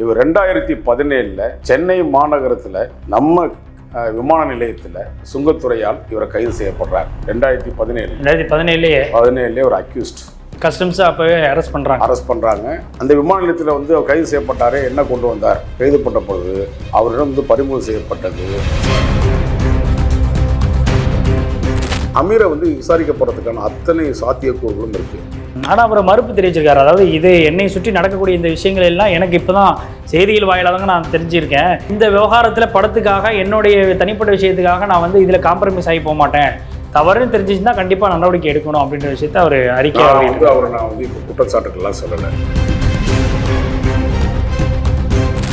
இவர் 2017 சென்னை மாநகரத்தில் நம்ம விமான நிலையத்தில் சுங்கத்துறையால் இவரை கைது செய்யப்படுறார். 2017 ஒரு அக்யூஸ்ட் கஸ்டம்ஸ் அப்போவே அரெஸ்ட் பண்ணுறாங்க. அந்த விமான நிலையத்தில் வந்து அவர் கைது செய்யப்பட்டார். என்ன கொண்டு வந்தார்? கைது பண்ண பொழுது அவரிடம் வந்து பறிமுதல் செய்யப்பட்டது. அமீரை வந்து விசாரிக்கப்படுறதுக்கான அத்தனை சாத்தியக்கூறுகளும் இருக்கு. ஆனால் அவரை மறுப்பு தெரிவிச்சிருக்காரு. அதாவது இது என்னை சுற்றி நடக்கக்கூடிய இந்த விஷயங்கள் எல்லாம் எனக்கு இப்போ தான் செய்திகள் வாயிலாக நான் தெரிஞ்சிருக்கேன். இந்த விவகாரத்தில் படத்துக்காக என்னுடைய தனிப்பட்ட விஷயத்துக்காக நான் வந்து இதில் காம்ப்ரமைஸ் ஆகி போக மாட்டேன். தவறுன்னு தெரிஞ்சிச்சுன்னா கண்டிப்பாக நடவடிக்கை எடுக்கணும் அப்படின்ற விஷயத்த அவர் அறிக்கை வந்து அவரை நான் வந்து இப்போ குற்றச்சாட்டுகள்லாம் சொல்லலை.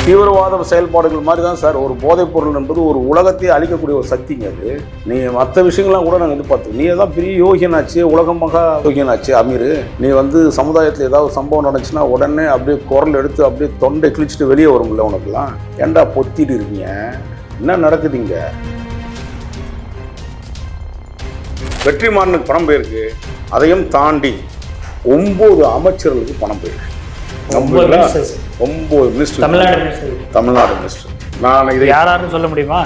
தீவிரவாத செயல்பாடுகள் மாதிரி தான் சார். ஒரு போதைப் பொருள் என்பது ஒரு உலகத்தையே அழிக்கக்கூடிய ஒரு சக்திங்க. அது நீ மற்ற விஷயங்கள்லாம் கூட நாங்கள் எதிர்பார்த்தோம். நீ தான் பெரிய யோகியனாச்சு, உலகம் மகா யோகியனாச்சு அமீர். நீ வந்து சமுதாயத்தில் ஏதாவது சம்பவம் நடந்துச்சுன்னா உடனே அப்படியே குரல் எடுத்து அப்படியே தொண்டை கிழிச்சிட்டு வெளியே வரும்ல. உனக்குலாம் ஏண்டா பொத்திட்டு இருக்கீங்க? என்ன நடக்குதுங்க? வெற்றிமாறனுக்கு பணம் போயிருக்கு. அதையும் தாண்டி 9 அமைச்சர்களுக்கு பணம் போயிருக்கு. 9 மினிஸ்டர், தமிழ்நாடு மினிஸ்டர். நான் இதை யாராருன்னு சொல்ல முடியுமா?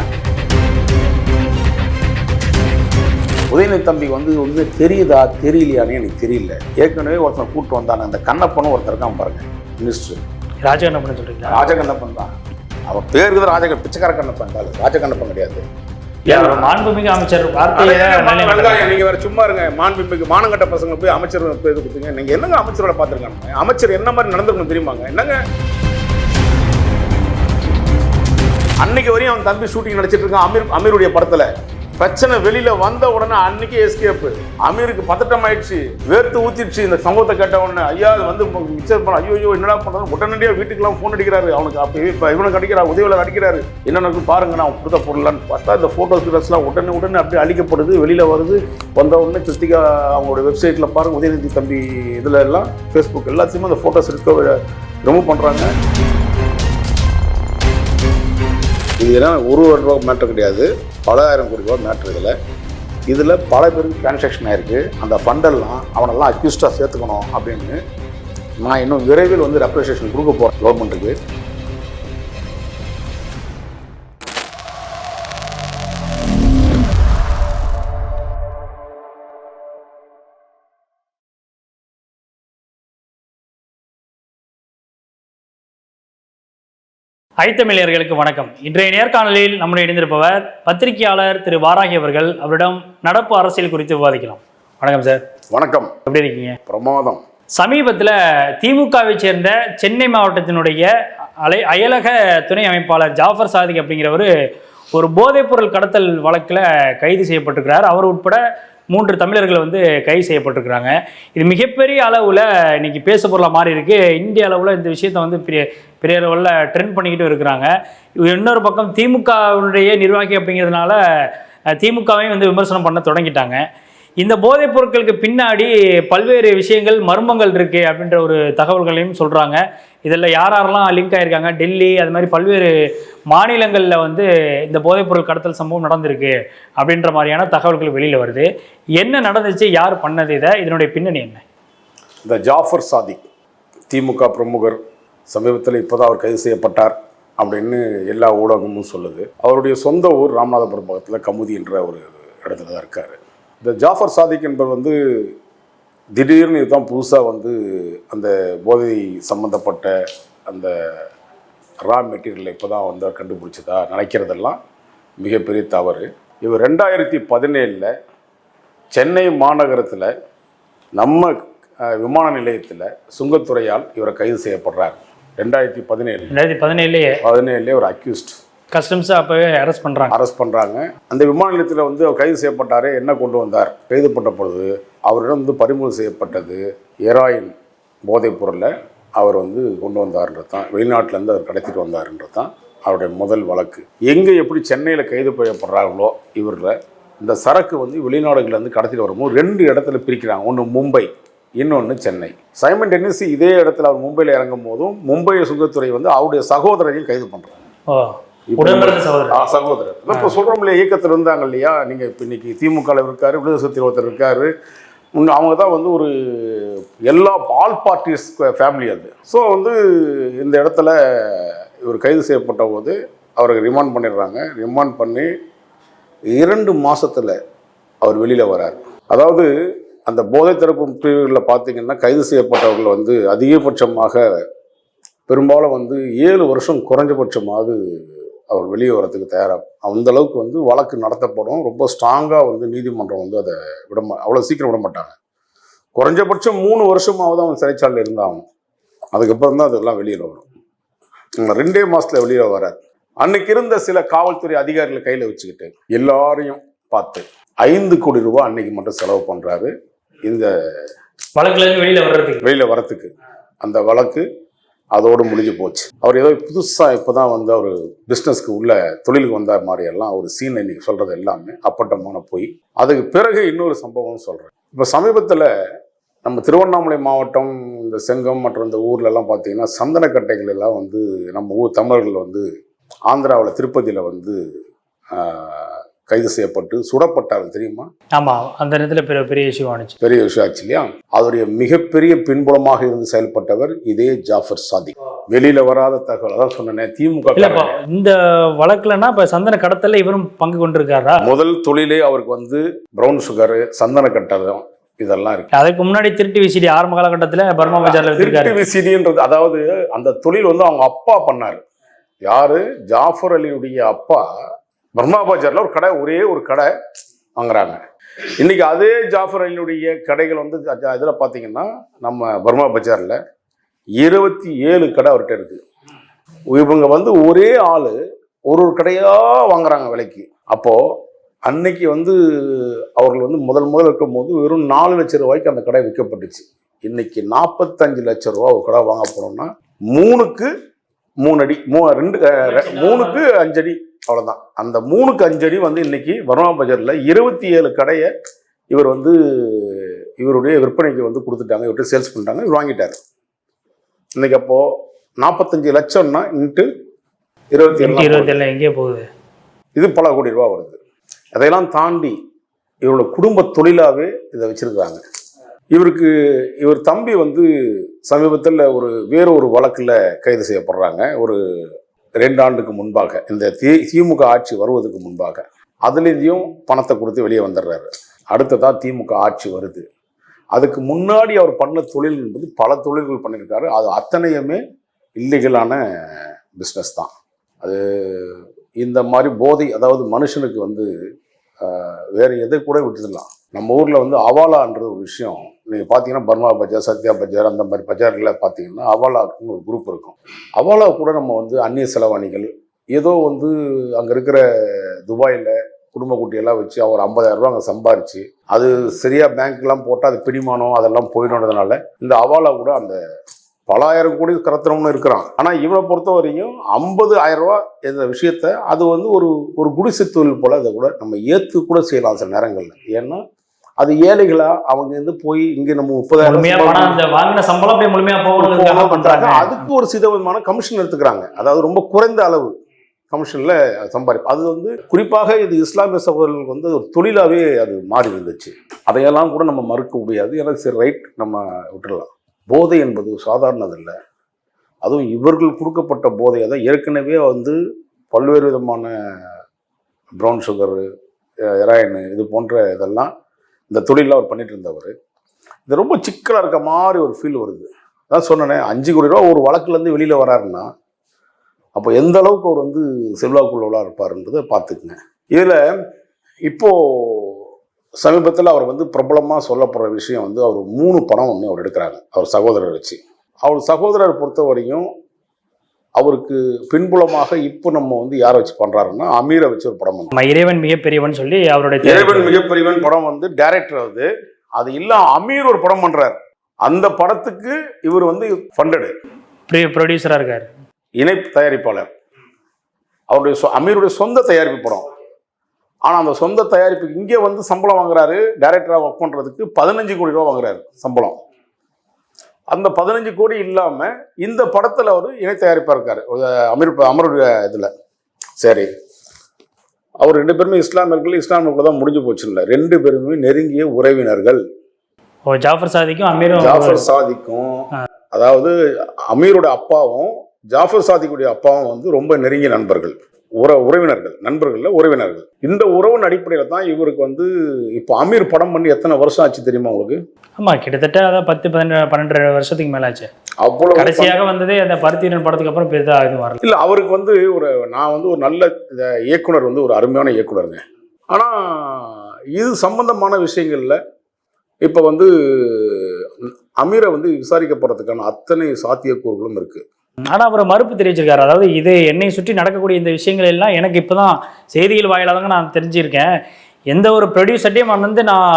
உதயநிதி தம்பி வந்து தெரியுதா தெரியலையானே எனக்கு தெரியல. ஏற்கனவே ஒருத்தன் கூப்பிட்டு வந்தாங்க. அந்த கண்ணப்பனும் ஒருத்தர் இருக்கான் பாருங்க, மினிஸ்டர் ராஜகண்ணப்பன் சொல்றீங்களா? ராஜகண்ணப்பன் தான் அவர் பேருக்கு தான். பிச்சைக்கார கண்ணப்பன் தான், ராஜகண்ணப்பன் கிடையாது. மாண்புமிகு அமைச்சர் நீங்க வேற சும்மா இருங்க. மாண்புமிகு மானங்கட்ட பசங்க போய் அமைச்சர் பேர் கொடுத்தீங்க. நீங்க என்னங்க அமைச்சரோட பாத்துருக்காங்க? அமைச்சர் என்ன மாதிரி நடந்துக்கணும் தெரியுமாங்க? என்னங்க அன்னைக்கு வரையும் அவன் தம்பி ஷூட்டிங் நடிச்சிட்டு இருக்கான் அமீருடைய படத்துல. பிரச்சனை வெளியில வந்த உடனே அன்னைக்கு எஸ்கேப். அமீருக்கு பதட்டம் ஆயிடுச்சு, வேர்த்து ஊத்திடுச்சு. இந்த சம்பவத்தை கேட்ட உடனே ஐயா வந்து மிச்சர் பண்ண ஐயோ என்னடா பண்றாங்க. உடனடியாக வீட்டுக்கெல்லாம் ஃபோன் அடிக்கிறாரு. அவனுக்கு அப்போ இப்போ இவனுக்கு அடிக்கிறார், உதவியாளர் அடிக்கிறாரு. என்னன்னு பாருங்க நான் கொடுத்த பொருளான்னு பார்த்தா இந்த ஃபோட்டோஸ் கிளாஸ்லாம் உடனே அப்படியே அழிக்கப்படுது, வெளியில வருது. வந்த உடனே கிருத்திகா அவங்களோட வெப்சைட்ல பாருங்க, உதயநிதி தம்பி இதுல எல்லாம் ஃபேஸ்புக் எல்லாத்தையுமே அந்த ஃபோட்டோஸ் ரிமூவ் பண்றாங்க. இது என்ன ₹1 ரூபா மேட்ரு கிடையாது, பல ஆயிரம் கோடி ரூபா மேட்ரு. இதில் பல பேருக்கு டிரான்சாக்ஷன் ஆகிருக்கு. அந்த ஃபண்டெல்லாம் அவனெல்லாம் அக்யூஸ்டாக சேர்த்துக்கணும் அப்படின்னு நான் இன்னும் விரைவில் வந்து ரெப்ரசன்டேஷன் கொடுக்க போகிறேன் கவர்மெண்ட்டுக்கு. ஐத்தமிழர்களுக்கு வணக்கம். இன்றைய நேர்காணலில் நம்முடைய இணைந்திருப்பவர் பத்திரிகையாளர் திரு வாராகி அவர்கள். அவரிடம் நடப்பு அரசியல் குறித்து விவாதிக்கலாம். வணக்கம் சார். வணக்கம். எப்படி இருக்கீங்க? பிரமாதம். சமீபத்தில் திமுகவை சேர்ந்த சென்னை மாவட்டத்தினுடைய அயலக துணை அமைப்பாளர் ஜாஃபர் சாதிக் அப்படிங்கிறவர் ஒரு போதைப்பொருள் கடத்தல் வழக்கில் கைது செய்யப்பட்டிருக்கிறார். அவர் உட்பட 3 தமிழர்கள் வந்து கைது செய்யப்பட்டிருக்கிறாங்க. இது மிகப்பெரிய அளவில் இன்னைக்கு பேச பொருளாக மாறி இருக்கு. இந்திய அளவில் இந்த விஷயத்தை வந்து பெரிய அளவில் ட்ரெண்ட் பண்ணிக்கிட்டு இருக்கிறாங்க. இன்னொரு பக்கம் திமுகவுடைய நிர்வாகி அப்படிங்கிறதுனால திமுகவையும் வந்து விமர்சனம் பண்ண தொடங்கிட்டாங்க. இந்த போதைப் பொருட்களுக்கு பின்னாடி பல்வேறு விஷயங்கள் மர்மங்கள் இருக்கு அப்படின்ற ஒரு தகவல்களையும் சொல்றாங்க. இதில் யாரெல்லாம் லிங்க் ஆயிருக்காங்க, டெல்லி அது மாதிரி பல்வேறு மாநிலங்களில் வந்து இந்த போதைப்பொருள் கடத்தல் சம்பவம் நடந்திருக்கு அப்படின்ற மாதிரியான தகவல்கள் வெளியில் வருது. என்ன நடந்துச்சு, யார் பண்ணது, இதனுடைய பின்னணி என்ன? இந்த ஜாஃபர் சாதிக் திமுக பிரமுகர், சமீபத்தில் இப்போதான் அவர் கைது செய்யப்பட்டார் அப்படின்னு எல்லா ஊடகமும் சொல்லுது. அவருடைய சொந்த ஊர் ராமநாதபுரம் பக்கத்தில் கமுதி என்ற ஒரு இடத்துல தான் இருக்கார். இந்த ஜாஃபர் சாதிக் என்பவர் வந்து திடீர்னு இதுதான் புதுசாக வந்து அந்த போதை சம்மந்தப்பட்ட அந்த ரா மெட்டீரியலை இப்போ தான் வந்து கண்டுபிடிச்சதா நினைக்கிறதெல்லாம் மிகப்பெரிய தவறு. இவர் 2017 சென்னை மாநகரத்தில் நம்ம விமான நிலையத்தில் சுங்கத்துறையால் இவரை கைது செய்யப்படுறார். 2017 ஒரு அக்யூஸ்ட் கஸ்டம்ஸ் அப்போவே அரெஸ்ட் பண்ணுறாங்க. அந்த விமான நிலையத்தில் வந்து அவர் கைது செய்யப்பட்டார். என்ன கொண்டு வந்தார்? கைது பண்ண பொழுது அவரிடம் வந்து பறிமுதல் செய்யப்பட்டது ஹெராயின் போதைப் பொருளை அவர் வந்து கொண்டு வந்தார்ன்றது தான், வெளிநாட்டிலேருந்து அவர் கடத்திட்டு வந்தார்ன்றது தான் அவருடைய முதல் வழக்கு. எங்கே எப்படி சென்னையில் கைது செய்யப்படுறாங்களோ இவரில் இந்த சரக்கு வந்து வெளிநாடுகள்லேருந்து கடத்திட்டு வரும்போது 2 இடத்துல பிரிக்கிறாங்க. ஒன்று மும்பை, இன்னொன்று சென்னை. சைமன் டென்னிசி இதே இடத்துல அவர் மும்பையில் இறங்கும் போதும் மும்பை சுங்கத்துறை வந்து அவருடைய சகோதரரையும் கைது பண்ணுறாங்க. சகோதரர் இப்போ சொல்கிறோம் இல்லையா, இயக்கத்தில் இருந்தாங்க இல்லையா. நீங்கள் இப்போ இன்னைக்கு திமுகவில் இருக்காரு, விடுதலை சிறுத்தைகள் ஒருத்தர் இருக்காரு, அவங்க தான் வந்து ஒரு எல்லா ஆல் பார்ட்டிஸ் ஃபேமிலி அது. ஸோ வந்து இந்த இடத்துல இவர் கைது செய்யப்பட்ட போது அவருக்கு ரிமாண்ட் பண்ணிடுறாங்க. ரிமாண்ட் பண்ணி 2 மாதத்தில் அவர் வெளியில் வரார். அதாவது அந்த போதை தடுப்பு பிரிவுகளில் பார்த்தீங்கன்னா கைது செய்யப்பட்டவர்கள் வந்து அதிகபட்சமாக பெரும்பாலும் வந்து 7 வருஷம் குறைஞ்சபட்சமாவது அவர் வெளியே வரத்துக்கு தயாராக, அந்த அளவுக்கு வந்து வழக்கு நடத்தப்படும். ரொம்ப ஸ்ட்ராங்காக வந்து நீதிமன்றம் வந்து அதை அவ்வளோ சீக்கிரம் விட மாட்டாங்க. குறைஞ்சபட்சம் 3 வருஷமாவது அவன் சிறைச்சாலையில் இருந்தாகணும். அதுக்கப்புறம் தான் அதெல்லாம் வெளியில் வரும். 2 மாதத்தில் வெளியில் வராது. அன்னைக்கு இருந்த சில காவல்துறை அதிகாரிகளை கையில் வச்சுக்கிட்டு எல்லாரையும் பார்த்து 5 கோடி ரூபாய் அன்னைக்கு மட்டும் செலவு பண்ணுறாரு இந்த வழக்குலேருந்து வெளியில் வரத்துக்கு. அந்த வழக்கு அதோடு முடிஞ்சு போச்சு. அவர் ஏதோ புதுசாக இப்போ தான் வந்து அவர் பிஸ்னஸ்க்கு உள்ள தொழிலுக்கு வந்தார் மாதிரியெல்லாம் ஒரு சீன் இன்னைக்கு சொல்கிறது எல்லாமே அப்பட்டமான போய். அதுக்கு பிறகு இன்னொரு சம்பவம் சொல்கிறேன். இப்போ சமீபத்தில் நம்ம திருவண்ணாமலை மாவட்டம் இந்த செங்கம் மற்றும் இந்த ஊர்லெல்லாம் பார்த்தீங்கன்னா சந்தனக்கட்டைகள் எல்லாம் வந்து நம்ம ஊர் தமிழர்கள் வந்து ஆந்திராவில் திருப்பதியில் வந்து கைது செய்யப்பட்டு சுடப்பட்டார்கள், தெரியுமா? ஆமாம், அந்த நேரத்தில் பெரிய இஷ்யூ ஆச்சு. பெரிய விஷயம் ஆச்சு இல்லையா? அவருடைய மிகப்பெரிய பின்புலமாக இருந்து செயல்பட்டவர் இதே ஜாஃபர் சாதிக். வெளியில வராத தகவல் அதான் சொன்னேன். திமுக இந்த வழக்குலன்னா இப்ப சந்தன கடத்தல இவரும் பங்கு கொண்டிருக்காரா? முதல் தொழிலே அவருக்கு வந்து பிரவுன் சுகர், சந்தன கட்டடம் இதெல்லாம் இருக்கு. அதுக்கு முன்னாடி திருட்டு விசிடி ஆரம்ப காலகட்டத்தில் பர்மா பஜார்ல திருட்டு விசிடின்றது, அதாவது அந்த தொழில் வந்து அவங்க அப்பா பண்ணாரு. யாரு? ஜாஃபர் அலியுடைய அப்பா பர்மா பஜார்ல ஒரு கடை, ஒரே ஒரு கடை வாங்குறாங்க. இன்னைக்கு அதே ஜாஃபர் அலியுடைய கடைகள் வந்து இதில் பார்த்தீங்கன்னா நம்ம பர்மா பஜாரில் 27 கடை அவர்கிட்ட இருக்கு. இவங்க வந்து ஒரே ஆள் ஒரு கடையாக வாங்குறாங்க விலைக்கு. அப்போது அன்னைக்கு வந்து அவர்கள் வந்து முதல் இருக்கும்போது வெறும் 4 லட்சம் ரூபாய்க்கு அந்த கடை விற்கப்பட்டுச்சு. இன்னைக்கு 45 லட்சம் ரூபா ஒரு கடை வாங்க போனோம்னா 3க்கு 3 அடி, 3க்கு 5 அடி, அவ்வளோதான். அந்த 3க்கு 5 அடி வந்து இன்னைக்கு பர்மா பஜாரில் 27 கடையை இவர் வந்து இவருடைய விற்பனைக்கு வந்து கொடுத்துட்டாங்க. இவர்கிட்ட சேல்ஸ் பண்ணிட்டாங்க, இவர் வாங்கிட்டார். இன்னைக்கு அப்போது 45 லட்சம்னா இன்ட்டு 27 எங்கே போகுது? இது பல கோடி ரூபா வருது. அதையெல்லாம் தாண்டி இவரோட குடும்ப தொழிலாகவே இதை வச்சிருக்கிறாங்க. இவர் தம்பி வந்து சமீபத்தில் வேறு ஒரு வழக்கில் கைது செய்யப்படுறாங்க. ஒரு 2 ஆண்டுக்கு முன்பாக, இந்த திமுக ஆட்சி வருவதற்கு முன்பாக. அதுலேயும் பணத்தை கொடுத்து வெளியே வந்துடுறாரு. அடுத்ததான் திமுக ஆட்சி வருது. அதுக்கு முன்னாடி அவர் பண்ண தொழில் என்பது பல தொழில்கள் பண்ணியிருக்காரு. அது அத்தனையுமே இல்லீகலான பிஸ்னஸ் தான். அது இந்த மாதிரி போதை, அதாவது மனுஷனுக்கு வந்து வேறு எதை கூட விட்டுடலாம். நம்ம ஊரில் வந்து அவாலான்ற ஒரு விஷயம் நீங்கள் பார்த்தீங்கன்னா பர்மா பஜார், சத்யா பஜார், அந்த மாதிரி பஜாரில் பார்த்தீங்கன்னா அவாலாக்குன்னு ஒரு குரூப் இருக்கும். அவாலா கூட நம்ம வந்து அந்நிய செலவாணிகள் ஏதோ வந்து அங்கே இருக்கிற துபாயில் குடும்ப குட்டியெல்லாம் வச்சு அவர் 50,000 ரூபா அங்கே சம்பாரிச்சு அது சரியாக பேங்க்லாம் போட்டால் அது பிடிமானம் அதெல்லாம் போயிடும்ன்றதுனால இந்த அவாலா கூட அந்த பல ஆயிரம் கோடி கடத்துறவனு இருக்கிறான். ஆனால் இவனை பொறுத்த வரையும் 50,000 ரூபா இந்த விஷயத்த அது வந்து ஒரு குடிசை தொழில் போல் அதை கூட நம்ம ஏற்று கூட செய்யலாம் சில நேரங்களில். ஏன்னா அது ஏழைகளா அவங்க வந்து போய் இங்கே நம்ம 30,000 வாங்கின சம்பளம் அப்படியே முழுமையாக பண்ணுறாங்க. அதுக்கு ஒரு விதமான கமிஷன் எடுத்துக்கிறாங்க. அதாவது ரொம்ப குறைந்த அளவு கமிஷனில் சம்பாதிப்பு. அது வந்து குறிப்பாக இது இஸ்லாமிய சகோதரர்களுக்கு வந்து ஒரு தொழிலாகவே அது மாறி இருந்துச்சு. அதையெல்லாம் கூட நம்ம மறுக்க முடியாது. ஏன்னா சரி ரைட் நம்ம விட்டுடலாம். போதை என்பது சாதாரணதில்லை. அதுவும் இவர்கள் கொடுக்கப்பட்ட போதை தான் ஏற்கனவே வந்து பல்வேறு விதமான ப்ரௌன் சுகரு, ஹெராயின் இது போன்ற இதெல்லாம் இந்த தொழிலில் அவர் பண்ணிட்டு இருந்தவர். இது ரொம்ப சிக்கலாக இருக்க மாதிரி ஒரு ஃபீல் வருது. அதான் சொன்னேனே 5 கோடி ரூபா ஒரு வழக்குலேருந்து வெளியில் வராருன்னா அப்போ எந்த அளவுக்கு அவர் வந்து செல்வாக்குள்ளவளாக இருப்பாருன்றதை பார்த்துக்குங்க. இதில் இப்போது சமீபத்தில் அவர் வந்து பிரபலமாக சொல்லப்படுற விஷயம் வந்து அவர் 3 படம் ஒன்று அவர் எடுக்கிறாங்க அவர் சகோதரர் வச்சு. அவர் சகோதரர் பொறுத்த வரையும் அவருக்கு பின்புலமாக இப்போ நம்ம வந்து யாரை வச்சு பண்ணுறாருன்னா அமீரை வச்சு ஒரு படம் பண்ணுறோம். இறைவன் மிகப்பெரியவன் சொல்லி அவருடைய இறைவன் மிகப்பெரியவன் படம் வந்து டைரக்டர் ஆகுது. அது இல்லாம அமீர் ஒரு படம் பண்ணுறாரு. அந்த படத்துக்கு இவர் வந்து ஃபண்டடு ப்ரொடியூசராக இருக்கார், இணை தயாரிப்பாளர். அவருடைய அமீருடைய சொந்த தயாரிப்பு படம். ஆனால் அந்த சொந்த தயாரிப்புக்கு இங்கே வந்து சம்பளம் வாங்குறாரு. டைரக்டராக ஒர்க் பண்ணுறதுக்கு 15 கோடி ரூபா வாங்குறாரு சம்பளம். அந்த 15 கோடி இல்லாமல் இந்த படத்தில் அவர் இணை தயாரிப்பாக இருக்கார் அமருடைய இதில். சரி, அவர் 2 பேருமே இஸ்லாமியர்கள் தான் முடிஞ்சு போச்சு இல்லை, 2 பேருமே நெருங்கிய உறவினர்கள். ஓ, ஜாஃபர் சாதிக்கும் அமீரும் ஜாஃபர் சாதிக்கும், அதாவது அமீரோட அப்பாவும் ஜாஃபர் சாதிக்குடைய அப்பாவும் வந்து ரொம்ப நெருங்கிய நண்பர்கள், உறவினர்கள், நண்பர்கள்ல உறவினர்கள். இந்த உறவின் அடிப்படையில் தான் இவருக்கு வந்து இப்போ அமீர் படம் பண்ணி எத்தனை வருஷம் ஆச்சு தெரியுமா உங்களுக்கு? ஆமா, கிட்டத்தட்ட அதான் 10-12 வருஷத்துக்கு மேல ஆச்சு. அவ்வளவு கடைசியாக வந்ததே அந்த பருத்திரன் படத்துக்கு அப்புறம் பெரிதா இது வரல. இல்லை, அவருக்கு வந்து நான் வந்து ஒரு நல்ல இயக்குனர், வந்து ஒரு அருமையான இயக்குனருங்க. ஆனால் இது சம்பந்தமான விஷயங்கள்ல இப்போ வந்து அமீரை வந்து விசாரிக்கப்படுறதுக்கான அத்தனை சாத்தியக்கூறுகளும் இருக்கு. ஆனா அவர் மறுப்பு தெரிவிச்சிருக்காரு. அதாவது இது என்னை சுற்றி நடக்கக்கூடிய இந்த விஷயங்கள் எல்லாம் எனக்கு இப்போதான் செய்திகள் வாயிலாக தாங்க நான் தெரிஞ்சிருக்கேன். எந்த ஒரு ப்ரொடியூசர்ட்டையும் வந்து நான்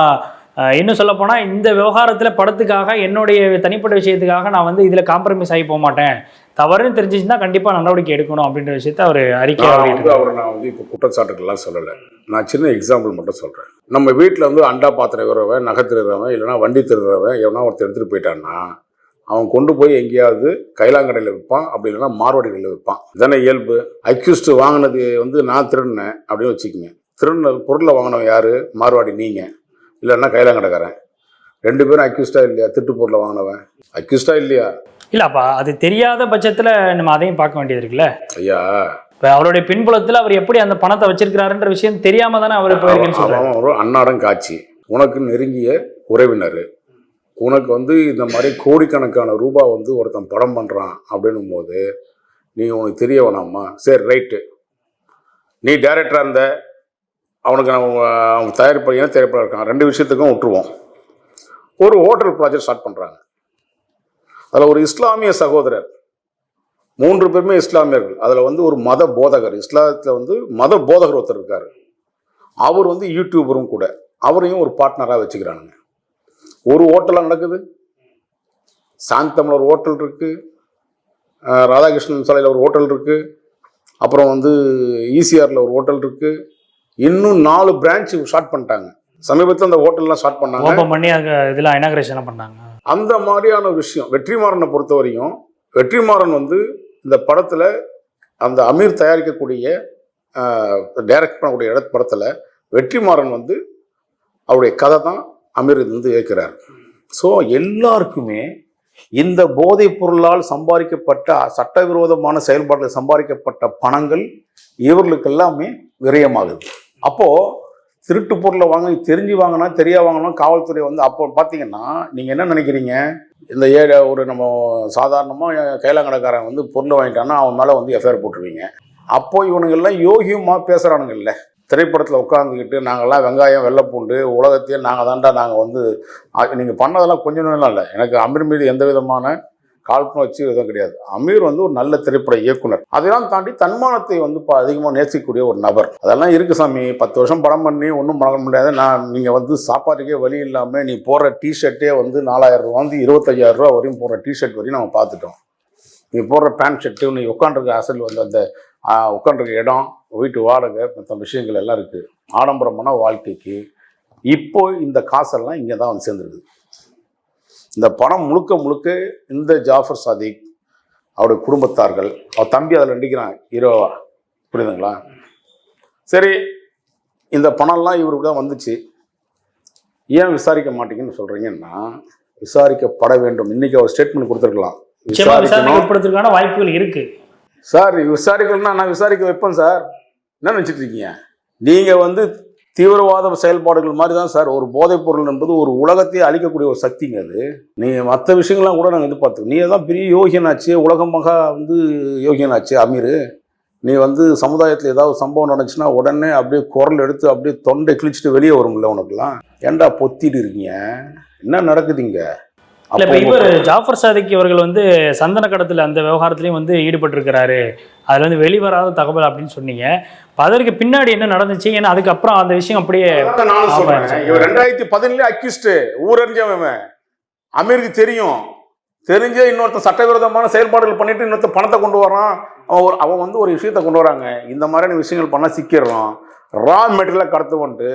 இன்னும் சொல்ல போனால் இந்த விவகாரத்தில் படத்துக்காக என்னுடைய தனிப்பட்ட விஷயத்துக்காக நான் வந்து இதில் காம்ப்ரமைஸ் ஆகி போக மாட்டேன், தவறுன்னு தெரிஞ்சிச்சுன்னா கண்டிப்பாக நடவடிக்கை எடுக்கணும் அப்படின்ற விஷயத்த அவர் அறிக்கை வந்து அவரை நான் வந்து இப்போ குற்றச்சாட்டுகள்லாம் சொல்லலை. நான் சின்ன எக்ஸாம்பிள் மட்டும் சொல்கிறேன். நம்ம வீட்டில் வந்து அண்டா பாத்திரம் விடுறவன், நகை திருடுறவன், இல்லைனா வண்டி திருடுறவன் எவனா ஒருத்தர் எடுத்துகிட்டு போயிட்டான்னா அவன் கொண்டு போய் எங்கேயாவது கைலாங்கடையில் விற்பான், அப்படி இல்லைன்னா மார்வாடி கடையில் விற்பான். இதானே இயல்பு. அக்யூஸ்டு வாங்கினது வந்து நான் திருடினேன் அப்படின்னு வச்சுக்கோங்க. திருடின பொருளை வாங்கினவன் யார்? மார்வாடி நீங்கள், இல்லைன்னா கைலாங்கடைக்காரன். 2 பேரும் அக்யூஸ்டா இல்லையா? திட்டு பொருளை வாங்கினவன் அக்யூஸ்டா இல்லையா? இல்லப்பா, அது தெரியாத பட்சத்தில் நம்ம அதையும் பார்க்க வேண்டியது இருக்குல்ல ஐயா. இப்போ அவருடைய பின்புலத்தில் அவர் எப்படி அந்த பணத்தை வச்சிருக்கிறாருன்ற விஷயம் தெரியாம தானே அவர் போயிருக்கேன்னு சொல்றாரு. ஒரு அன்னாடம் காட்சி, உனக்கு நெருங்கிய உறவினர், உனக்கு வந்து இந்த மாதிரி கோடிக்கணக்கான ரூபாய் வந்து ஒருத்தன் படம் பண்ணுறான் அப்படின்னும் போது நீ உனக்கு தெரிய வேணாமா? சரி, ரைட்டு, நீ டைரக்டராக இருந்த, அவனுக்கு அவங்க தயாரிப்பாளர் திரைப்படம் இருக்கான், 2 விஷயத்துக்கும் விட்டுருவோம். ஒரு ஹோட்டல் ப்ராஜெக்ட் ஸ்டார்ட் பண்ணுறாங்க. அதில் ஒரு இஸ்லாமிய சகோதரர், 3 பேருமே இஸ்லாமியர்கள். அதில் வந்து ஒரு மத போதகர், இஸ்லாத்தில் வந்து மத போதகர் ஒருத்தர் இருக்கார். அவர் வந்து யூடியூபரும் கூட. அவரையும் ஒரு பார்ட்னராக வச்சுக்கிறானுங்க. ஒரு ஹோட்டலாக நடக்குது. சாந்தமில் ஒரு ஹோட்டல் இருக்குது, ராதாகிருஷ்ணன் சாலையில் ஒரு ஹோட்டல் இருக்குது, அப்புறம் வந்து ஈசிஆரில் ஒரு ஹோட்டல் இருக்குது. இன்னும் 4 பிரான்ச் ஸ்டார்ட் பண்ணிட்டாங்க. சமீபத்தில் அந்த ஹோட்டல்லாம் ஸ்டார்ட் பண்ணாங்க, ஓபன் பண்ணி இதெல்லாம் இனாகிரேஷன் பண்ணாங்க. அந்த மாதிரியான விஷயம். வெற்றிமாறனை பொறுத்த வரையும், வெற்றிமாறன் வந்து இந்த படத்தில் அந்த அமீர் தயாரிக்கக்கூடிய டைரக்ட் பண்ணக்கூடிய படத்தில் வெற்றிமாறன் வந்து அவருடைய கதை தான் அமீர் வந்து ஏற்கிறார். ஸோ எல்லாருக்குமே இந்த போதைப் பொருளால் சம்பாதிக்கப்பட்ட சட்டவிரோதமான செயல்பாட்டில் சம்பாதிக்கப்பட்ட பணங்கள் இவர்களுக்கு எல்லாமே விரயமாகுது. அப்போது திருட்டு பொருளை வாங்கி தெரிஞ்சு வாங்கினா தெரியா வாங்கினா காவல்துறை வந்து அப்போ பார்த்தீங்கன்னா நீங்கள் என்ன நினைக்கிறீங்க? இந்த ஒரு நம்ம சாதாரணமாக கைலாங்கடைக்காரன் வந்து பொருளை வாங்கிட்டான்னா அவன் மேலே வந்து எஃப்ஐஆர் போட்டுருவீங்க. அப்போது இவனுங்கெல்லாம் யோகியமாக பேசுகிறானுங்கல்ல, திரைப்படத்தில் உட்காந்துக்கிட்டு நாங்கள்லாம் வெங்காயம் வெள்ளைப்பூண்டு உலகத்தையே நாங்கள் வந்து நீங்கள் பண்ணதெல்லாம் கொஞ்சம் நேரம் இல்லை. எனக்கு அமீர் மீது எந்த விதமான காழ்ப்புணர்ச்சி வச்சு எதுவும் கிடையாது. அமீர் வந்து ஒரு நல்ல திரைப்பட இயக்குனர். அதெல்லாம் தாண்டி தன்மானத்தை வந்து அதிகமாக நேசிக்கக்கூடிய ஒரு நபர். அதெல்லாம் இருக்குது சாமி. 10 வருஷம் படம் பண்ணி ஒன்றும் பண்ண முடியாது. நீங்கள் வந்து சாப்பாட்டுக்கே வழி இல்லாமல் நீ போடுற டிஷர்ட்டே வந்து 4000 ரூபா வந்து 25,000 ரூபா வரையும் போடுற டிஷர்ட் வரையும் நம்ம பார்த்துட்டோம். நீ போடுற பேண்ட் ஷர்ட்டு, நீ உட்காண்டிருக்க அசல் வந்து அந்த உட்காண்டிருக்க இடம், வீட்டு வாடகை, மற்ற விஷயங்கள் எல்லாம் இருக்குது. ஆடம்பரமான வாழ்க்கைக்கு இப்போ இந்த காசெல்லாம் இங்கே தான் வந்து சேர்ந்துருக்குது. இந்த பணம் முழுக்க முழுக்க இந்த ஜாஃபர் சாதிக், அவருடைய குடும்பத்தார்கள், அவர் தம்பி அதில் நடிக்கிறான் ஹீரோவா, புரியுதுங்களா? சரி, இந்த பணம்லாம் இவருக்கு தான் வந்துச்சு, ஏன் விசாரிக்க மாட்டீங்கன்னு சொல்கிறீங்கன்னா, விசாரிக்கப்பட வேண்டும். இன்றைக்கி அவர் ஸ்டேட்மெண்ட் கொடுத்துருக்கலாம், விசாரிக்கிறதுக்கான வாய்ப்புகள் இருக்குது சார். விசாரிக்கலன்னா நான் விசாரிக்க வைப்பேன் சார். என்ன நினச்சிட்டு இருக்கீங்க? நீங்கள் வந்து தீவிரவாத செயல்பாடுகள் மாதிரி தான் சார். ஒரு போதைப் பொருள் என்பது ஒரு உலகத்தையே அழிக்கக்கூடிய ஒரு சக்திங்க. அது நீங்கள் மற்ற விஷயங்கள்லாம் கூட நாங்கள் எதிர்பார்த்துக்கோம். நீ தான் பெரிய யோகியனாச்சு, உலகமாக வந்து யோகியனாச்சு அமீர். நீ வந்து சமுதாயத்தில் ஏதாவது சம்பவம் நடந்துச்சுன்னா உடனே அப்படியே குரல் எடுத்து அப்படியே தொண்டை கிழிச்சிட்டு வெளியே வரும்ல. உனக்குலாம் ஏன்டா பொத்திட்டு இருக்கீங்க? என்ன நடக்குதுங்க? இல்லை, இப்போ இவர் ஜாஃபர் சாதிக் அவர்கள் வந்து சந்தன கடத்தில் அந்த விவகாரத்துலையும் வந்து ஈடுபட்டிருக்கிறாரு, அதில் வந்து வெளிவராத தகவல் அப்படின்னு சொன்னீங்க. அதற்கு பின்னாடி என்ன நடந்துச்சு? ஏன்னா அதுக்கப்புறம் அந்த விஷயம் அப்படியே நான் சொல்றேன். இவர் 2017 அக்யூஸ்டு, ஊரறிஞ்சவன். அமீருக்கு தெரியும். தெரிஞ்சே இன்னொருத்தன் சட்டவிரோதமான செயல்பாடுகள் பண்ணிட்டு இன்னொருத்த பணத்தை கொண்டு வரான். அவன் வந்து ஒரு விஷயத்தை கொண்டு வராங்க. இந்த மாதிரியான விஷயங்கள் பண்ணால் சிக்கிடுறான். ரா மெட்டீரியலை கடத்து வந்துட்டு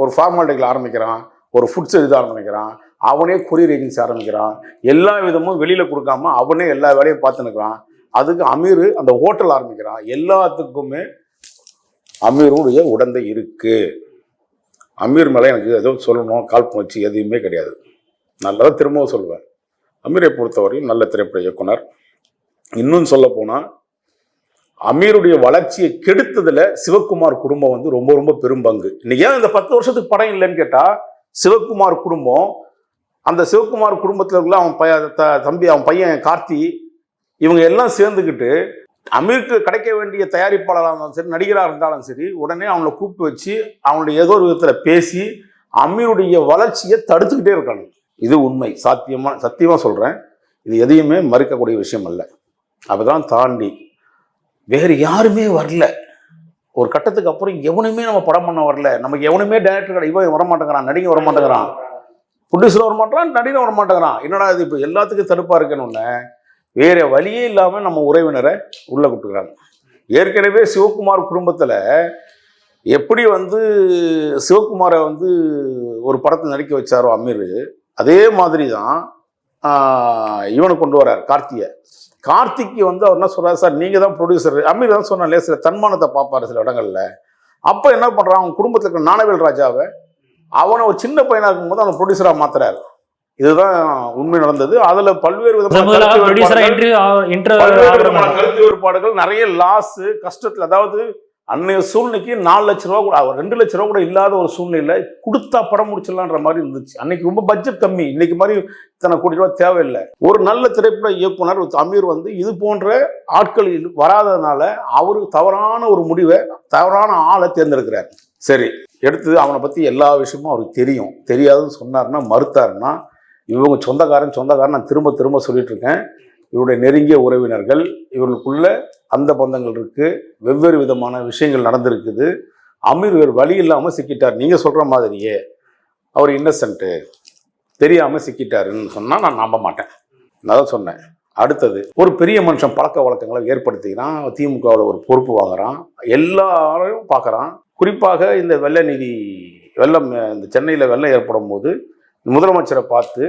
ஒரு ஃபார்மாலிட்டிகள் ஆரம்பிக்கிறான், ஒரு ஃபுட்ஸ் இது ஆரம்பிக்கிறான், அவனே கொரியர் ஏஜென்சி ஆரம்பிக்கிறான். எல்லா விதமும் வெளியில் கொடுக்காம அவனே எல்லா வேலையும் பார்த்துன்னுக்கிறான். அதுக்கு அமீர் அந்த ஹோட்டல் ஆரம்பிக்கிறான். எல்லாத்துக்குமே அமீருடைய உடந்தை இருக்கு. அமீர் மேலே எனக்கு எதுவும் சொல்லணும், காழ்ப்புணர்ச்சி எதுவுமே கிடையாது. நல்லதாக திரும்பவும் சொல்லுவேன். அமீரை பொறுத்தவரையும் நல்ல திரைப்பட இயக்குனர். இன்னும் சொல்ல போனால் அமீருடைய வளர்ச்சியை கெடுத்ததுல சிவகுமார் குடும்பம் வந்து ரொம்ப ரொம்ப பெரும் பங்கு. இன்னைக்கு ஏன் இந்த 10 வருஷத்துக்கு படம் இல்லைன்னு கேட்டால், சிவகுமார் குடும்பம், அந்த சிவகுமார் குடும்பத்தில் உள்ள அவன் தம்பி, அவன் பையன் கார்த்தி, இவங்க எல்லாம் சேர்ந்துக்கிட்டு அமீருக்கு கிடைக்க வேண்டிய தயாரிப்பாளராக இருந்தாலும் சரி, நடிகராக இருந்தாலும் சரி, உடனே அவங்கள கூப்பிட்டு வச்சு அவங்களுடைய ஏதோ ஒரு விதத்தில் பேசி அமீருடைய வளர்ச்சியை தடுத்துக்கிட்டே இருக்காங்க. இது உண்மை, சத்தியமாக சொல்கிறேன். இது எதையுமே மறுக்கக்கூடிய விஷயம் அல்ல. அப்பதான் தாண்டி வேறு யாருமே வரல. ஒரு கட்டத்துக்கு அப்புறம் எவனுமே நம்ம படம் பண்ண வரல. நமக்கு எவனுமே டைரக்டர் இவன் வரமாட்டேங்கிறான், நடிகை வரமாட்டேங்கிறான், ப்ரொடியூசர் வரமாட்டேறான், நடிகை வரமாட்டேங்கிறான். என்னடா இது இப்போ எல்லாத்துக்கும் தடுப்பாக இருக்கணும்னு வேற வழியே இல்லாமல் நம்ம உறவினரை உள்ளே கூப்பிட்டுக்கிறாங்க. ஏற்கனவே சிவகுமார் குடும்பத்தில் எப்படி வந்து சிவகுமாரை வந்து ஒரு படத்தில் நடிக்க வச்சாரோ அமீர், அதே மாதிரி தான் இவனை கொண்டு வர்றார் கார்த்திக்கு வந்து அவர் என்ன சொல்கிறார், சார் நீங்கள் தான் ப்ரொடியூசர். அமீர் தான் சொன்னாலே சில தன்மானத்தை பார்ப்பார் சில இடங்களில். அப்போ என்ன பண்ணுறான், அவங்க குடும்பத்தில் இருக்கிற ஞானவேல் ராஜாவை அவனை ஒரு சின்ன பையனாக இருக்கும்போது அவனை ப்ரொடியூசராக மாத்துறாரு. இதுதான் உண்மை நடந்தது. அதில் பல்வேறு விதமான கருத்து வேறுபாடுகள், நிறைய லாஸ், கஷ்டத்தில், அதாவது அன்னைய சூழ்நிலைக்கு 4 லட்ச ரூபா கூட 2 லட்ச ரூபா கூட இல்லாத ஒரு சூழ்நிலை கொடுத்தா படம் முடிச்சிடலான்ற மாதிரி இருந்துச்சு. அன்னைக்கு ரொம்ப பட்ஜெட் கம்மி, இன்னைக்கு மாதிரி இத்தனை கோடி ரூபா தேவையில்லை. ஒரு நல்ல திரைப்பட இயக்குனர் அமீர் வந்து இது போன்ற ஆட்கள் வராததுனால அவரு தவறான ஒரு முடிவை, தவறான ஆளை தேர்ந்தெடுக்கிறார். சரி, எடுத்து அவனை பற்றி எல்லா விஷயமும் அவருக்கு தெரியும். தெரியாதுன்னு சொன்னார்னா, மறுத்தாருன்னா, இவங்க சொந்தக்காரன் நான் திரும்ப சொல்லிட்டு இருக்கேன். இவருடைய நெருங்கிய உறவினர்கள், இவர்களுக்குள்ள அந்த பந்தங்கள் இருக்கு, வெவ்வேறு விதமான விஷயங்கள் நடந்திருக்குது. அமீர் வேறு வழி இல்லாமல் சிக்கிட்டார். நீங்கள் சொல்கிற மாதிரியே அவர் இன்னசென்ட்டு, தெரியாமல் சிக்கிட்டாருன்னு சொன்னால் நான் நம்ப மாட்டேன். நான் தான் சொன்னேன். அடுத்தது, ஒரு பெரிய மனுஷன் பழக்க வழக்கங்களை ஏற்படுத்திக்கிறான், திமுகவில் ஒரு பொறுப்பு வாங்குறான், எல்லாரையும் பார்க்குறான். குறிப்பாக இந்த வெள்ளம் இந்த சென்னையில் வெள்ளம் ஏற்படும் போது முதலமைச்சரை பார்த்து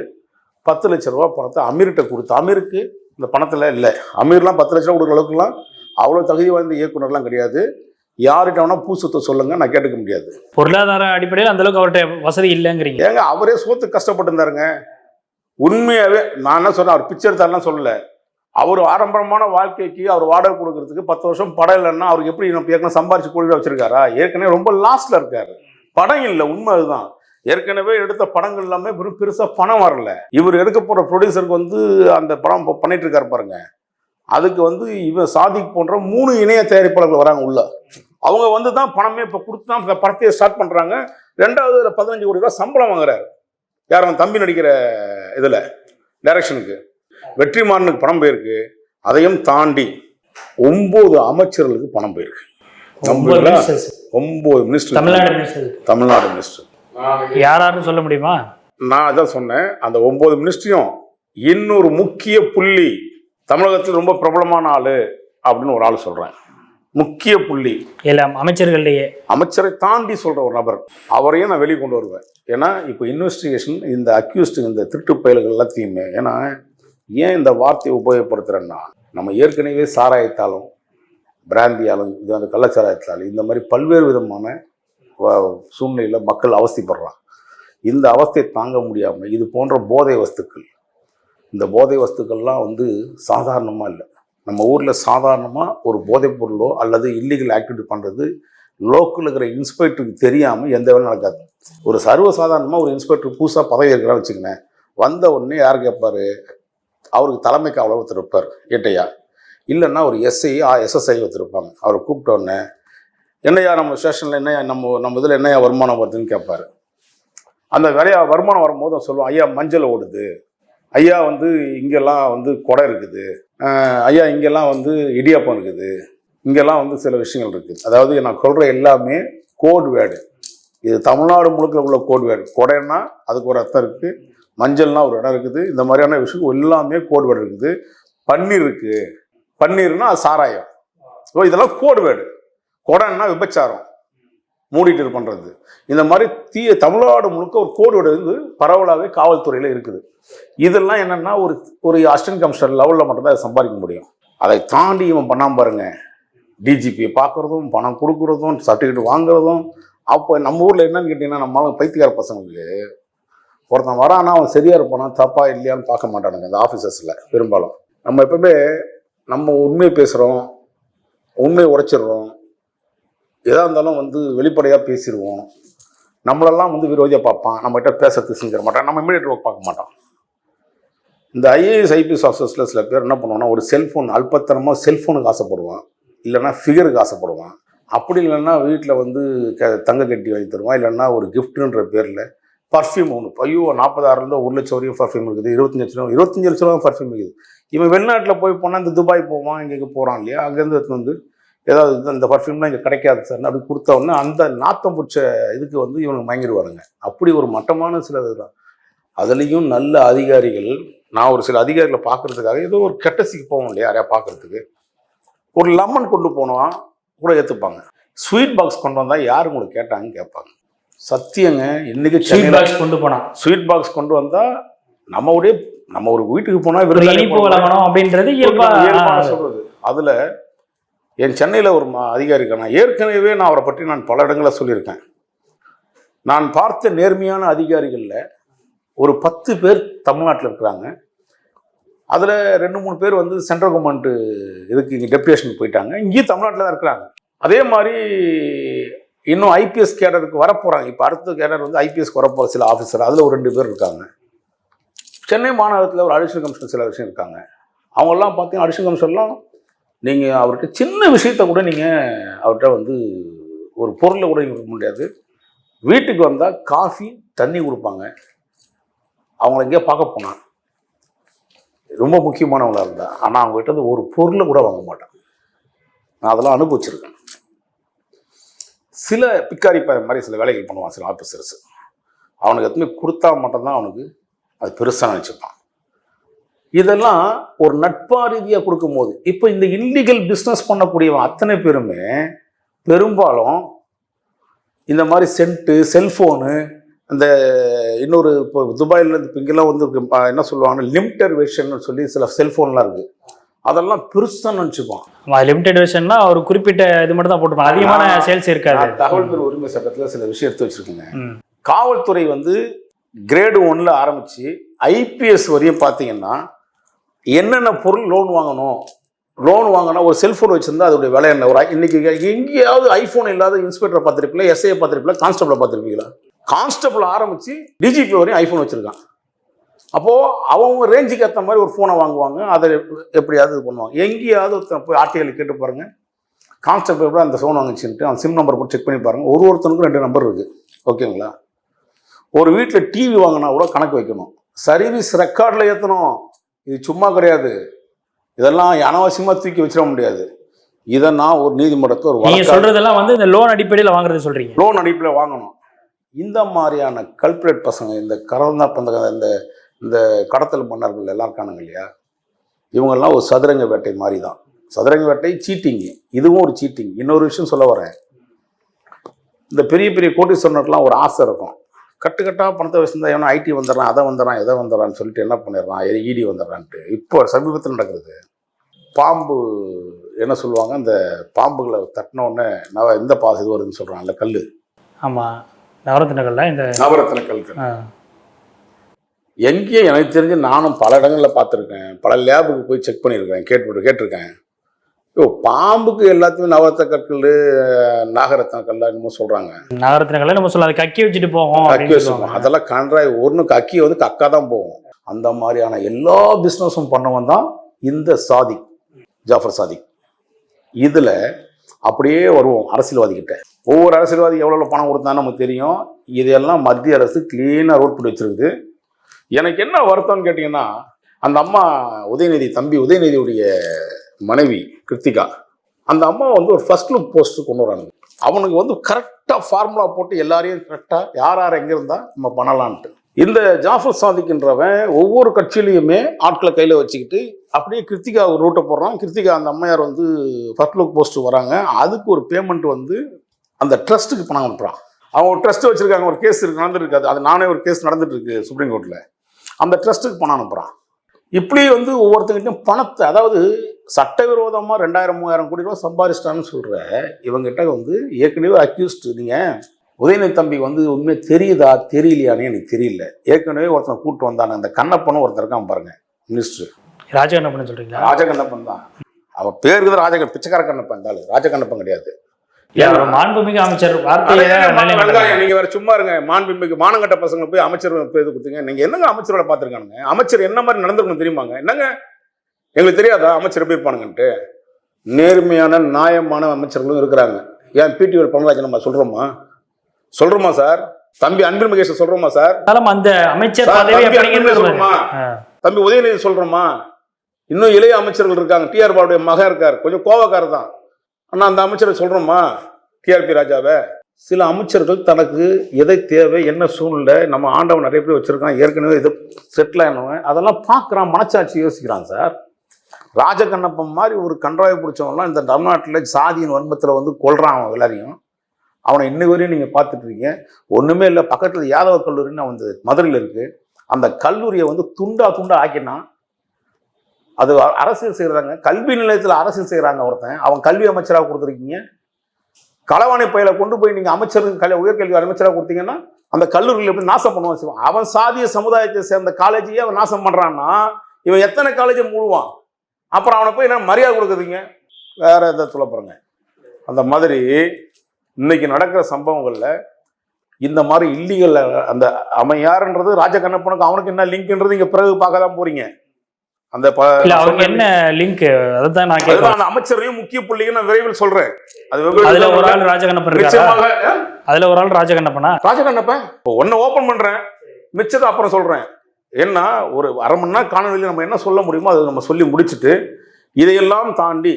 10 லட்ச ரூபா பணத்தை அமீர்கிட்ட கொடுத்து, அமீருக்கு இந்த பணத்தில் இல்லை, அமீர்லாம் 10 லட்ச ரூபா கொடுக்குற அளவுக்குலாம் அவ்வளோ தகுதி வாய்ந்த இயக்குனர்லாம் கிடையாது. யார்கிட்ட வேணா பூசத்தை சொல்லுங்க, நான் கேட்டுக்க முடியாது. பொருளாதார அடிப்படையில் அந்த அளவுக்கு அவர்கிட்ட வசதி இல்லைங்கிறீங்க. ஏங்க, அவரே சோத்துக்கு கஷ்டப்பட்டு இருந்தாருங்க. உண்மையாகவே நான் என்ன சொன்னேன், அவர் பிக்சர் தரலாம் சொல்லலை. அவர் ஆடம்பரமான வாழ்க்கைக்கு அவர் வாடகை கொடுக்கறதுக்கு 10 வருஷம் படம் இல்லைன்னா அவருக்கு எப்படி ஏற்கனவே சம்பாரிச்சு கோடி வச்சிருக்காரா? ஏற்கனவே ரொம்ப லாஸ்ட்ல இருக்காரு. படம் இல்லை, உண்மை அதுதான். ஏற்கனவே எடுத்த படங்கள் எல்லாமே பெருசாக பணம் வரல. இவர் எடுக்க போகிற ப்ரொடியூசருக்கு வந்து அந்த படம் பண்ணிட்டு இருக்காரு பாருங்க. அதுக்கு வந்து இவன் சாதிக் போன்ற 3 இணைய தயாரிப்பாளர்கள் வராங்க உள்ள. அவங்க வந்து தான் பணமே இப்போ கொடுத்து தான் படத்தையே ஸ்டார்ட் பண்ணுறாங்க. 2வது 15 கோடி ரூபா சம்பளம் வாங்குறாரு. யார், அவன் தம்பி நடிக்கிற இதில் டைரக்ஷனுக்கு. வெற்றிமாறனுக்கு பணம் போயிருக்கு. அதையும் தாண்டி 9 அமைச்சர்களுக்கு பணம் போயிருக்கு. 9 மினிஸ்டர், தமிழ்நாடு மினிஸ்டர். யாராருன்னு சொல்ல முடியுமா? நான் அதான் சொன்னேன். அந்த 9 மினிஸ்ட்ரியும் இன்னொரு முக்கிய புள்ளி, தமிழகத்தில் ரொம்ப பிரபலமான ஆளு அப்படின்னு ஒரு ஆள் சொல்றேன். முக்கிய புள்ளி எல்லாம் அமைச்சர்கள்லேயே, அமைச்சரை தாண்டி சொல்ற ஒரு நபர், அவரையும் நான் வெளியே கொண்டு வருவேன். ஏன்னா இப்போ இன்வெஸ்டிகேஷன், இந்த அக்யூஸ்டு, இந்த திருட்டு பயல்கள் எல்லாத்தையுமே, ஏன்னா ஏன் இந்த வார்த்தையை உபயோகப்படுத்துறேன்னா, நம்ம ஏற்கனவே சாராயத்தாலும் பிராந்தியாலும் இது அந்த கள்ளச்சாராயத்தாலும் இந்த மாதிரி பல்வேறு விதமான சூழ்நிலையில் மக்கள் அவஸ்தைப்படுறான். இந்த அவஸ்தையை தாங்க முடியாமல் இது போன்ற போதை வஸ்துக்கள், இந்த போதை வஸ்துக்கள்லாம் வந்து சாதாரணமாக இல்லை. நம்ம ஊரில் சாதாரணமாக ஒரு போதைப் பொருளோ அல்லது இல்லீகல் ஆக்டிவிட்டி பண்ணுறது லோக்கலில் இருக்கிற இன்ஸ்பெக்டருக்கு தெரியாமல் எந்த வேலையும் நடக்காது. ஒரு சர்வசாதாரணமாக ஒரு இன்ஸ்பெக்டர் புதுசாக பதவி இருக்கிறான்னு வச்சுக்கோங்க, வந்த உடனே யார் கேட்பார், அவருக்கு தலைமை காவலர் ஒருத்தர் இருப்பார் ஏட்டையா, இல்லைன்னா ஒரு எஸ்எஸ்ஐ ஒருத்தருப்பாங்க. அவரை கூப்பிட்ட உடனே, என்னையா நம்ம ஸ்டேஷனில் என்னையா நம்ம இதில் என்னையா வருமானம் வருதுன்னு கேட்பார். அந்த வருமானம் வரும்போது சொல்லுவோம், ஐயா மஞ்சள் ஓடுது, ஐயா வந்து இங்கெல்லாம் வந்து கொடை இருக்குது, ஐயா இங்கெல்லாம் வந்து இடியாப்பம் இருக்குது, இங்கெல்லாம் வந்து சில விஷயங்கள் இருக்குது. அதாவது நான் சொல்கிற எல்லாமே கோட் வேர்டு. இது தமிழ்நாடு முழுக்க உள்ள கோட் வேர்டு. கொடைன்னா அதுக்கு ஒரு அர்த்தம் இருக்குது, மஞ்சள்னா ஒரு இடம் இருக்குது. இந்த மாதிரியான விஷயம் எல்லாமே கோட் வேர்டு இருக்குது. பன்னீர் இருக்குது, பன்னீர்னா அது சாராயம். ஸோ இதெல்லாம் கோட் வேர்டு. கொடைன்னா விபச்சாரம், மூடிட்டு பண்ணுறது. இந்த மாதிரி தமிழ்நாடு முழுக்க ஒரு கோட் வேர்டு வந்து பரவலாகவே காவல்துறையில் இருக்குது. இதெல்லாம் என்னென்னா ஒரு அசிஸ்டன்ட் கமிஷனர் லெவலில் மட்டும்தான் அதை சம்பாதிக்க முடியும். அதை தாண்டி இவன் பண்ணாமல் பாருங்க, டிஜிபியை பார்க்குறதும், பணம் கொடுக்குறதும், சர்டிஃபிகேட் வாங்குறதும். அப்போ நம்ம ஊரில் என்னன்னு கேட்டிங்கன்னா, நம்மளால பைத்தியக்கார பசங்களுக்கு ஒருத்தன் வரானா அவன் சரியாக இருப்பானா தப்பா இல்லையான்னு பார்க்க மாட்டானுங்க இந்த ஆஃபீஸர்ஸில் பெரும்பாலும். நம்ம எப்பவுமே நம்ம உண்மையை பேசுகிறோம், உண்மையை உடைச்சிடுறோம், எதாக இருந்தாலும் வந்து வெளிப்படையாக பேசிடுவோம். நம்மளெல்லாம் வந்து விரோதியாக பார்ப்பான், நம்மகிட்ட பேசுறதுக்கு செஞ்சிட மாட்டான், நம்ம இமீடியட் ஒர்க் பார்க்க மாட்டோம். இந்த ஐஏஎஸ் ஐபிஎஸ் ஆஃபீஸர்ஸில் சில பேர் என்ன பண்ணுவாங்கன்னா ஒரு செல்ஃபோன் அல்பத்தனமாக செல்ஃபோனுக்கு ஆசைப்படுவான், இல்லைன்னா ஃபிகருக்கு ஆசைப்படுவான். அப்படி இல்லைன்னா வீட்டில் வந்து தங்க கட்டி வாங்கி தருவான், இல்லைன்னா ஒரு கிஃப்ட்டுன்ற பேரில் பர்ஃப்யூம் ஒன்று. ஐயோ 40,000 1 லட்சம் வரையும் பர்ஃப்யூம் இருக்குது, 25 லட்சம் பர்ஃப்யூம் இருக்குது. இவன் வெளிநாட்டில் போய் போனால் இந்த துபாய் போவான், இங்கே போகிறான் இல்லையா, அங்கேருந்து வந்து ஏதாவது இந்த பர்ஃப்யூம்லாம் இங்கே கிடைக்காது சார் அப்படி கொடுத்தவொடனே அந்த நாத்தம் பிடிச்ச இதுக்கு வந்து இவனுக்கு மயங்கிடுவாருங்க. அப்படி ஒரு மட்டமான சில இதுதான். அதுலேயும் நல்ல அதிகாரிகள், நான் ஒரு சில அதிகாரிகளை பார்க்குறதுக்காக ஏதோ ஒரு கெட்டசிக்கு போவோம் இல்லையா, யாரையா பார்க்குறதுக்கு, ஒரு லெமன் கொண்டு போனோம் கூட ஏற்றுப்பாங்க. ஸ்வீட் பாக்ஸ் கொண்டு வந்தால் யார் உங்களுக்கு கேட்டாங்கன்னு கேட்பாங்க. சத்தியங்க, இன்னைக்கு ஸ்வீட் பாக்ஸ் கொண்டு போனா, ஸ்வீட் பாக்ஸ் கொண்டு வந்தால் நம்ம ஒரு வீட்டுக்கு போனால் இனிப்பு வழங்கணும் அப்படின்றது இயல்பான சொல்றது. அதில் என் சென்னையில் ஒரு அதிகாரிக்கு நான் ஏற்கனவே அவரை பற்றி நான் பல இடங்களில் சொல்லியிருக்கேன். நான் பார்த்த நேர்மையான அதிகாரிகளில் ஒரு 10 பேர் தமிழ்நாட்டில் இருக்கிறாங்க. அதில் 2-3 பேர் வந்து சென்ட்ரல் கவர்மெண்ட்டு இதுக்கு இங்கே டெப்யூட்டேஷன் போயிட்டாங்க, இங்கேயும் தமிழ்நாட்டில் தான் இருக்கிறாங்க. அதே மாதிரி இன்னும் ஐபிஎஸ் கேடருக்கு வரப்போகிறாங்க. இப்போ அடுத்த கேடர் வந்து ஐபிஎஸ்க்கு வரப்போகிற சில ஆஃபீஸர், அதில் ஒரு 2 பேர் இருக்காங்க. சென்னை மாநகரத்தில் ஒரு அடிஷனல் கமிஷனர் சில விஷயம் இருக்காங்க. அவங்கெல்லாம் பார்த்தீங்கன்னா அடிஷனல் கமிஷனர்லாம் நீங்கள் அவர்கிட்ட சின்ன விஷயத்த கூட நீங்கள் அவர்கிட்ட வந்து ஒரு பொருளை கூட கொடுக்க முடியாது. வீட்டுக்கு வந்தால் காஃபி தண்ணி கொடுப்பாங்க. அவங்கள எங்கேயோ பார்க்க போனான், ரொம்ப முக்கியமானவங்களாக இருந்தால், ஆனால் அவங்ககிட்ட வந்து ஒரு பொருளை கூட வாங்க மாட்டான். நான் அதெல்லாம் அனுபவிச்சிருக்கேன். சில பிக்காரி மாதிரி சில வேலைகள் பண்ணுவான் சில ஆஃபீஸர்ஸ். அவனுக்கு எதுவுமே கொடுத்தா மட்டும்தான் அவனுக்கு அது பெருசாக நினச்சிப்பான். இதெல்லாம் ஒரு நட்பா ரீதியாக கொடுக்கும்போது, இப்போ இந்த இல்லீகல் பிஸ்னஸ் பண்ணக்கூடியவன் அத்தனை பேருமே பெரும்பாலும் இந்த மாதிரி சென்ட்டு, செல்ஃபோனு, அந்த இன்னொரு இப்போ துபாயில் இப்போ இங்கெல்லாம் வந்து என்ன சொல்லுவாங்கன்னா லிமிட்டட் வெர்ஷன் சொல்லி சில செல்ஃபோன்லாம் இருக்குது, அதெல்லாம் பெருசாக நினச்சிப்பான். லிமிடெட் வெர்ஷன்னா ஒரு குறிப்பிட்ட இது மட்டும் தான் போட்டுப்பான், அதிகமான சேல்ஸ் இருக்காது. தகவல் பெறும் உரிமை சட்டத்தில் சில விஷயம் எடுத்து வச்சுருக்கேங்க. காவல்துறை வந்து கிரேடு 1ல் ஆரம்பித்து ஐபிஎஸ் வரையும் பார்த்தீங்கன்னா என்னென்ன பொருள் லோன் வாங்கினா ஒரு செல்ஃபோன் வச்சுருந்தா அதோடைய விலை என்ன, ஒரு இன்னைக்கு எங்கேயாவது ஐஃபோன் இல்லாத இன்ஸ்பெக்டரை பார்த்துருப்பீங்களா, எஸ்ஐயை பார்த்துருப்பீங்களா, கான்ஸ்டபிளை பார்த்துருப்பீங்களா? கான்ஸ்டபிள் ஆரம்பித்து டிஜிபி வரையும் ஐஃபோன் வச்சுருக்கான். அப்போது அவங்க ரேஞ்சுக்கு ஏற்ற மாதிரி ஒரு ஃபோனை வாங்குவாங்க, அதை எப்படியாவது இது பண்ணுவாங்க. எங்கேயாவது போய் ஆர்டிஐயில் கேட்டு பாருங்கள், கான்ஸ்டபிள் கூட அந்த ஃபோன் வாங்கிச்சுன்ட்டு அவன் சிம் நம்பர் போட்டு செக் பண்ணி பாருங்கள். ஒருத்தனுக்கும் 2 நம்பர் இருக்குது. ஓகேங்களா? ஒரு வீட்டில் டிவி வாங்கினா கூட கணக்கு வைக்கணும், சர்வீஸ் ரெக்கார்டில் ஏற்றணும். இது சும்மா கிடையாது, இதெல்லாம் அனாவசியமாக தூக்கி வச்சிட முடியாது. இதை நான் ஒரு நீதிமன்றத்தில் ஒரு நீங்கள் சொல்கிறதெல்லாம் வந்து இந்த லோன் அடிப்படையில் வாங்குறது சொல்கிறீங்க. லோன் அடிப்படையில் வாங்கணும். இந்த மாதிரியான கல்பரேட் பசங்க, இந்த கரந்தா பந்தக, இந்த கடத்தல் மன்னர்கள் எல்லாம் இருக்கானுங்க இல்லையா, இவங்கெல்லாம் ஒரு சதுரங்க வேட்டை மாதிரி தான். சதுரங்க வேட்டை சீட்டிங்கு, இதுவும் ஒரு சீட்டிங். இன்னொரு விஷயம் சொல்ல வரேன், இந்த பெரிய பெரிய கோட்டீஸ்வரனுக்குலாம் ஒரு ஆசை இருக்கும், கட்டுக்கட்டாக பணத்தை வச்சுருந்தா எவனா ஐடி வந்துடுறான், அதை வந்துடுறான், எதை வந்துடுறான்னு சொல்லிட்டு என்ன பண்ணிடுறான், இடி வந்துடுறான்ட்டு. இப்போ சமீபத்தில் நடக்கிறது பாம்பு என்ன சொல்லுவாங்க, அந்த பாம்புகளை தட்டின உடனே எந்த பாசு இது வருதுன்னு சொல்கிறாங்கல்ல, கல். ஆமாம், நவரத்தின கல்ல, இந்த நவரத்தின கல்கள் எங்கேயும் எனக்கு தெரிஞ்சு நானும் பல இடங்களில் பார்த்துருக்கேன், பல லேபுக்கு போய் செக் பண்ணியிருக்கேன், கேட்டிருக்கேன். பாம்புக்கு எல்லாத்தையுமே நவரத்தின கற்கள், நாகரத்ன கல்லா என்னமோ சொல்கிறாங்க. நாகரத்ன கல்ல நம்ம சொல்ல, அது கக்கி வச்சுட்டு போகும், கக்கி வச்சுருவோம். அதெல்லாம் கன்றாய், ஒன்று கக்கி வந்து கக்கா தான் போகும். அந்த மாதிரியான எல்லா பிஸ்னஸும் பண்ணவன் தான் இந்த சாதிக், ஜாஃபர் சாதிக். இதில் அப்படியே வருவோம் அரசியல்வாதிகிட்ட. ஒவ்வொரு அரசியல்வாதி எவ்வளோ பணம் கொடுத்தான்னு நமக்கு தெரியும். இதெல்லாம் மத்திய அரசு கிளீனாக ரோட் போட்டு வச்சுருக்குது. எனக்கு என்ன வருத்தம்னு கேட்டிங்கன்னா, அந்த அம்மா உதயநிதி, தம்பி உதயநிதியுடைய மனைவி கிருத்திகா, அந்த அம்மா வந்து ஒரு ஃபர்ஸ்ட் லுக் போஸ்ட் கொண்டு வராங்க. அவனுக்கு வந்து கரெக்டாக ஃபார்முலா போட்டு எல்லாரையும் கரெக்டாக யார் எங்கே இருந்தால் நம்ம பண்ணலான்ட்டு. இந்த ஜாஃபர் சாதிக்ன்றவன் ஒவ்வொரு கட்சியிலையுமே ஆட்களை கையில் வச்சுக்கிட்டு அப்படியே கிருத்திகா ஒரு ரூட்டை போடுறான். கிருத்திகா அந்த அம்மையார் வந்து ஃபர்ஸ்ட் லுக் போஸ்ட் வராங்க, அதுக்கு ஒரு பேமெண்ட் வந்து அந்த ட்ரஸ்ட்டுக்கு பணம் அனுப்புகிறான். அவங்க ஒரு ட்ரஸ்ட்டு வச்சுருக்காங்க, ஒரு கேஸ் நடந்துருக்காது, அது நானே ஒரு கேஸ் நடந்துட்டு இருக்கு சுப்ரீம் கோர்ட்டில். அந்த ட்ரஸ்ட்டுக்கு பணம் அனுப்புகிறான். இப்படி வந்து ஒவ்வொருத்தங்கிட்டையும் பணத்தை, அதாவது சட்டவிரோதமாக 2000-3000 கோடி ரூபா சம்பாதிச்சிட்டான்னு சொல்கிற இவங்ககிட்ட வந்து ஏற்கனவே அக்யூஸ்டு, நீங்கள் உதயநிதி தம்பி வந்து உண்மையாக தெரியுதா தெரியலையானே எனக்கு தெரியல. ஏற்கனவே ஒருத்தனை கூப்பிட்டு வந்தானே, அந்த கண்ணப்பனும் ஒருத்தர் இருக்கான் பாருங்க, மினிஸ்டர் ராஜகண்ணப்பன் சொல்றீங்களா? ராஜகண்ணப்பன் தான் அவன் பேருக்கு தான். பிச்சைக்கார கண்ணப்பன் இருந்தாலும் ராஜகண்ணப்பன் கிடையாது. மாண்புமிகு அமைச்சர் வார்த்தையை நீங்க வேற சும்மா இருங்க. மாண்புமிகு மானங்கட்ட பசங்க போய் அமைச்சர் இது கொடுத்தீங்க. நீங்க என்னங்க அமைச்சரோட பாத்துருக்கானுங்க? அமைச்சர் என்ன மாதிரி நடந்திருக்கணும் தெரியுமாங்க? என்னங்க எங்களுக்கு தெரியாதா அமைச்சர் எப்படி இருப்பானுங்கன்ட்டு? நேர்மையான நியாயமான அமைச்சர்களும் இருக்கிறாங்க. ஏன் பிடிஓ பொன்ராஜன் நம்ம சொல்றோமா சார்? தம்பி அன்பில் மகேஷ் சொல்றோமா சார்? அந்த அமைச்சர் சொல்றோமா? தம்பி உதயநிதி சொல்றோமா? இன்னும் இளைய அமைச்சர்கள் இருக்காங்க. டிஆர் பாலுடைய மகன் இருக்கார், கொஞ்சம் கோவக்காரர் தான். ஆனா அந்த அமைச்சரை சொல்றோமா? டிஆர்பி ராஜாவை. சில அமைச்சர்கள் தனக்கு எதை தேவை, என்ன சூழ்நிலை, நம்ம ஆண்டவன் நிறைய பேர் வச்சிருக்கான், ஏற்கனவே இது செட்டில் ஆனவன், அதெல்லாம் பார்க்குறான், மனச்சாட்சி யோசிக்கிறான் சார். ராஜகண்ணப்பன் மாதிரி ஒரு கன்றாவை பிடிச்சவன்லாம் இந்த தமிழ்நாட்டில் சாதியின் வன்மத்தில் வந்து கொள்றான் அவன் எல்லாரையும். அவனை இன்னைக்கு வரையும் நீங்கள் பார்த்துட்டு இருக்கீங்க. ஒன்றுமே இல்லை, பக்கத்தில் யாதவ கல்லூரின்னு வந்து மதுரையில் இருக்குது. அந்த கல்லூரியை வந்து துண்டா ஆக்கினான். அது அரசியல் செய்கிறாங்க, கல்வி நிலையத்தில் அரசியல் செய்கிறாங்க. ஒருத்தன் அவன் கல்வி அமைச்சராக கொடுத்துருக்கீங்க. களவாணி பயில கொண்டு போய் நீங்கள் அமைச்சருக்கு உயர்கல்வி அமைச்சராக கொடுத்தீங்கன்னா அந்த கல்லூரியில் எப்படி நாசம் பண்ணுவான் செய்வான். அவன் சாதிய சமுதாயத்தை சேர்ந்த காலேஜையே அவன் நாசம் பண்ணுறான்னா இவன் எத்தனை காலேஜை மூடுவான்? அப்புறம் அவனை போய் என்ன மரியாதை கொடுக்குறீங்க? வேற எதை சொல்ல போகிறேங்க. அந்த மாதிரி இன்னைக்கு நடக்கிற சம்பவங்களில் இந்த மாதிரி இல்லீகல் அந்த அவன் யாருன்றது ராஜகண்ணப்பனுக்கு அவனுக்கு என்ன லிங்க்ன்றது இங்கே பிறகு பார்க்க தான் போறீங்க. அந்த என்ன லிங்க் அதான் நான் கேட்கிறேன். அந்த அமைச்சரையும் முக்கிய புள்ளிகள் நான் விரைவில் சொல்றேன். அதுல ஒரு ஆள் ராஜகண்ணப்பன், அதுல ஒரு ஆள் ராஜகண்ணப்பன். இப்போ ஒன்னு ஓபன் பண்றேன், மிச்சத்தை அப்புறம் சொல்றேன். ஏன்னா ஒரு அரை மணி நேரம் காணொலியில் நம்ம என்ன சொல்ல முடியுமோ அதை நம்ம சொல்லி முடிச்சுட்டு, இதையெல்லாம் தாண்டி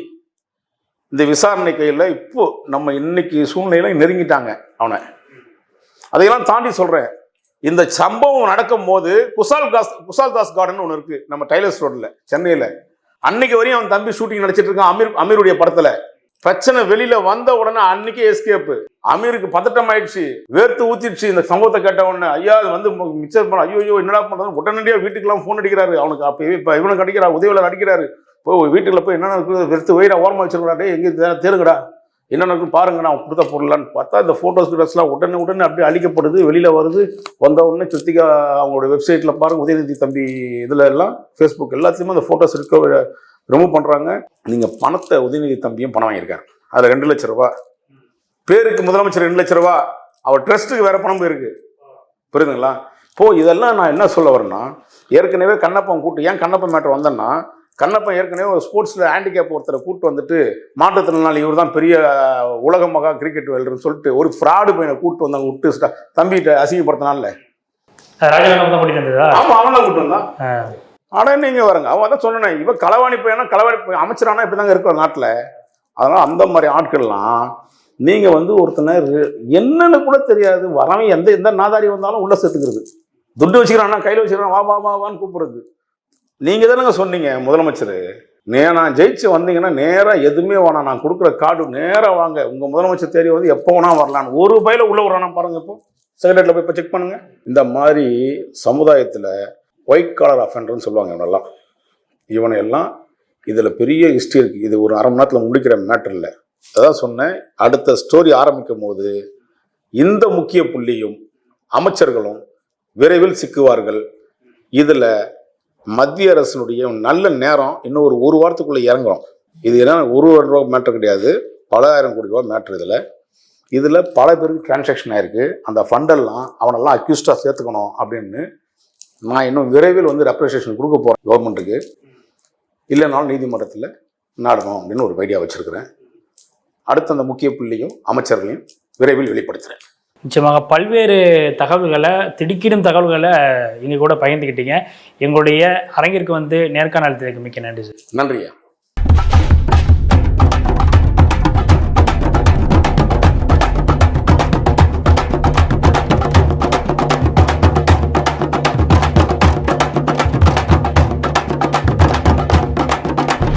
இந்த விசாரணை கையில் இப்போ நம்ம இன்னைக்கு சூழ்நிலையில நெருங்கிட்டாங்க அவனை. அதையெல்லாம் தாண்டி சொல்றேன். இந்த சம்பவம் நடக்கும் போது குசால் தாஸ் கார்டன் ஒன்று இருக்கு நம்ம டைலர்ஸ் ரோட்ல சென்னையில. அன்னைக்கு வரையும் அவன் தம்பி ஷூட்டிங் நடிச்சிட்டு இருக்கான் அமீருடைய படத்துல. பிரச்சனை வெளியில வந்த உடனே அன்னைக்கே எஸ்கேப். அமீருக்கு பதட்டம் ஆயிடுச்சு, வேர்த்து ஊத்திடுச்சு. இந்த சம்பவத்தை கேட்ட உடனே ஐயா அது வந்து மிச்சம் பண்ண, ஐயோ என்னடா பண்றது, உடனடியாக வீட்டுக்கெல்லாம் போன் அடிக்கிறாரு. அவனுக்கு அப்ப இப்ப இவனுக்கு அடிக்கிறார், உதவியாளர் அடிக்கிறாரு. போய் வீட்டுக்குள்ள போய் என்னென்ன இருக்குது வெறுத்து வெயிடா ஓரமா வச்சிருக்கா, எங்க தேருங்கடா, என்னென்ன இருக்குன்னு பாருங்க, நான் கொடுத்த பொருளான்னு பார்த்தா இந்த போட்டோஸ் கிட்டஸ்லாம் உடனே அப்படியே அழிக்கப்படுது, வெளியில வருது. வந்த உடனே கிருத்திகா அவங்களோட வெப்சைட்ல பாருங்க, உதயநிதி தம்பி இதுல எல்லாம் ஃபேஸ்புக் எல்லாத்துலயுமே அந்த போட்டோஸ் ரிமூவ் பண்றாங்க. நீங்க பணத்தை உதயநிதி தம்பியும் பணம் வாங்கியிருக்காரு. அதுல 2 லட்சம் ரூபாய் பேருக்கு முதலமைச்சர் 2 லட்சம் ரூபாய், அவர் ட்ரஸ்ட்டுக்கு வேற பணம் போயிருக்கு. புரியுதுங்களா? இதெல்லாம் நான் என்ன சொல்ல வரேன்னா, ஏற்கனவே கண்ணப்பன் கூட்டு, ஏன் கண்ணப்பன் மேட்டர் வந்தேன்னா, கண்ணப்பன் ஏற்கனவே ஒரு ஸ்போர்ட்ஸில் ஹேண்டிகேப் ஒருத்தரை கூப்பிட்டு வந்துட்டு மாற்றுத்திறனாளி இவர் தான் பெரிய உலக மகா கிரிக்கெட் வெல்றன்னு சொல்லிட்டு ஒரு ஃப்ராடு பையனை கூப்பிட்டு வந்தாங்க. விட்டு தம்பிகிட்ட அசிங்கப்படுத்தினால ஆமாம் அவன் தான் கூப்பிட்டு வந்தான். ஆனால் நீங்கள் வரங்க அவன் தான் சொன்னேன், இவன் களவாணி பையனா அமைச்சரானா இப்படி தாங்க இருக்கிற நாட்டில். அதனால் அந்த மாதிரி ஆட்கள்லாம் நீங்கள் வந்து ஒருத்தனை என்னன்னு கூட தெரியாது, வரவன் எந்த நாதாரி வந்தாலும் உள்ள சேர்த்துக்கிறது, துட்டு வச்சுக்கிறான்னா கையில் வச்சுக்கிறான், வான்னு கூப்பிடுறது. நீங்கள் தானேங்க சொன்னீங்க முதலமைச்சர், நான் ஜெயிச்சு வந்தீங்கன்னா நேராக எதுவுமே வேணாம், நான் கொடுக்குற கார்டு நேராக வாங்க, உங்கள் முதலமைச்சர் தேடி வந்து எப்போ வேணா வரலான்னு. ஒரு பையில உள்ள வரானா பாருங்க, இப்போ செக்ரட்டரியில் போய் இப்போ செக் பண்ணுங்க. இந்த மாதிரி சமுதாயத்தில் ஒயிட் காலர் அஃபெண்டர்னு சொல்லுவாங்க இவனெல்லாம். இவனையெல்லாம் இதில் பெரிய ஹிஸ்ட்ரி இருக்குது. இது ஒரு அரை மணி நேரத்தில் முடிக்கிற மேட்டர் இல்லை. அதான் சொன்னேன், அடுத்த ஸ்டோரி ஆரம்பிக்கும் போது இந்த முக்கிய புள்ளியும் அமைச்சர்களும் விரைவில் சிக்குவார்கள். இதில் மத்திய அரசினுடைய நல்ல நேரம் இன்னும் ஒரு வாரத்துக்குள்ளே இறங்கும். இது என்ன 1 கோடி ரூபா மேட்ரு கிடையாது, பல ஆயிரம் கோடி ரூபா மேட்ரு. இதில் பல பேருக்கு டிரான்சாக்ஷன் ஆயிருக்கு. அந்த ஃபண்டெல்லாம் அவனெல்லாம் அக்யூஸ்டாக சேர்த்துக்கணும் அப்படின்னு நான் இன்னும் விரைவில் வந்து ரெப்ரசன்டேஷன் கொடுக்க போகிறேன் கவர்மெண்ட்டுக்கு. இல்லைனாலும் நீதிமன்றத்தில் நாடணும் அப்படின்னு ஒரு ஐடியா வச்சுருக்கிறேன். அடுத்த அந்த முக்கிய புள்ளியும் அமைச்சர்களையும் விரைவில் வெளிப்படுத்துகிறேன். நிச்சயமாக பல்வேறு தகவல்களை, திடுக்கிடும் தகவல்களை இங்கே கூட பகிர்ந்துக்கிட்டீங்க. எங்களுடைய அரங்கிற்கு வந்து நேர்காணல் மிக்க நன்றி சார். நன்றியா.